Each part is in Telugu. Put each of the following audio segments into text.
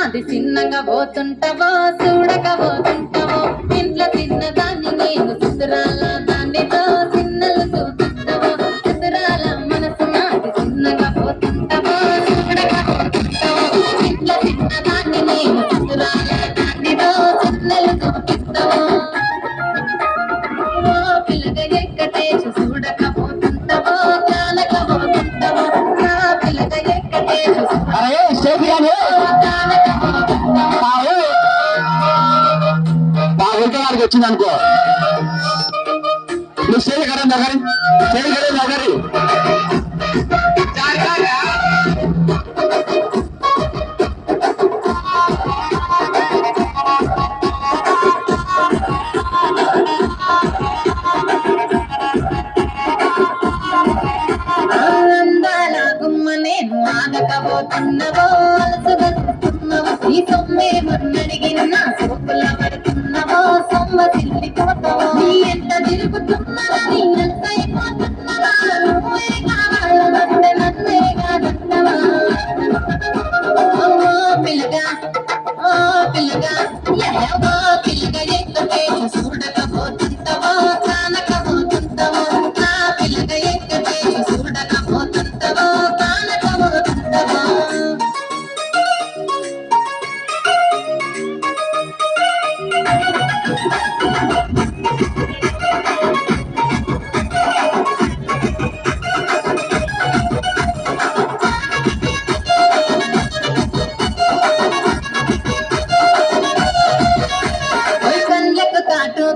అది చిన్నగా పోతుంటావో చూడకపోతుంటావో ఇంట్లో చిన్నదాన్ని నేను చిత్రాల దానితో చిన్నలు చూపిస్తావో చిత్రాల మనసు నాది చిన్నగా పోతుంటావో చూడకపోతుంటావో ఇంట్లో చిన్నదాన్ని నేను చిత్రాల దానితో చిన్నలు చూపిస్తావో పిల్లగా ఎక్కటేసి చూడకపోతుంటావో కానకపోతుంటావో నా పిల్లగా ఎక్కటేసి బాగుంటే వచ్చింది అనుకో నువ్వు స్టేజ్ కడే నగరి స్టేజ్ కడే నగరి నేను ఆగకపోతున్నవో అలసగలుగుతున్నావో ఈ సొమ్మే మొన్నడిగిన సోపుల పడుతున్నవో సొమ్మ తిల్లిపోతావో నీ ఎంత తిరుగుతున్నదని ఎంతైపోతున్నవా నువ్వే కావాలంటే నన్నే కాదంటవా ఓ పిల్లగా ఓ పిల్లగా ఓ పిల్లగా ఎక్కడే చూడకపోతుంటావో కానకపోతుంటావో నా పిల్లగా ఎక్కడే చూడకపోతుంటావో కానకపోతుంటావో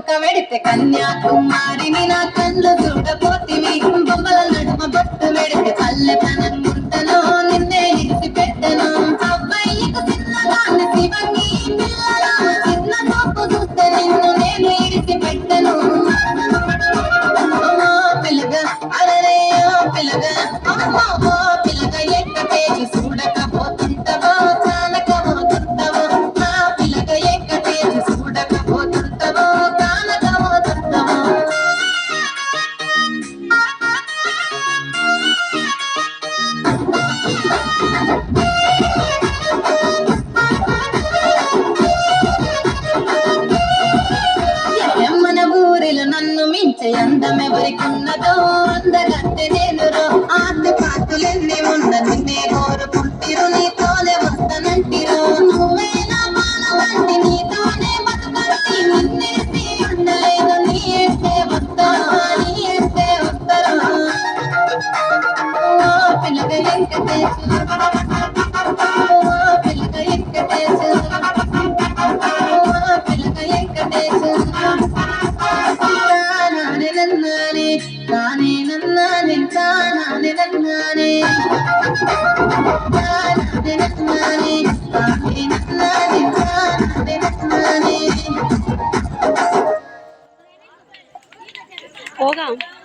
కమెడితే కన్యాకుమారిని నా కళ్ళు చూడపోతివి బొమ్మల నడుమ బొట్టు మెడితే పల్లెతనంగుంటను నిన్నే ఇరిసి పెట్టను అబ్బాయికు చిన్నదాన్ని శివంగి పిల్లల చిన్న తోపు చూస్తే నిన్ను నేను ఇరిసి పెట్టను పిల్లగా అరే పిల్లగా అమ్మో పిల్లగా ఎక్కటేసి చూడకపోతుంటావో చాలకపోతుంటావో నా పిల్లగా ఎక్కటేసి చూడకపోతుంటావో మన ఊరిలో నన్ను మించే అందమెవరికున్నదో అందగంటే నేను ఆస్తి పాస్తులెన్ని ఉన్న నిన్నే కోరుకుంటిరు నీతోనే వస్తానంటిరు నువ్వే నా మానవంటి నీతోనే బతుకంటి నిన్నేసి ఉండలేదు నీ అంటే వస్తాను నీ అంటే వస్తారు పిల్లగా వెంకటేశు పిల్లగా వెంకటేశు పిల్లగా వెంకటేశు నన్నానే తానే నన్నానే తానే నన్నానే తానే నన్నానే తానే నన్నానే తానే నన్నానే होगा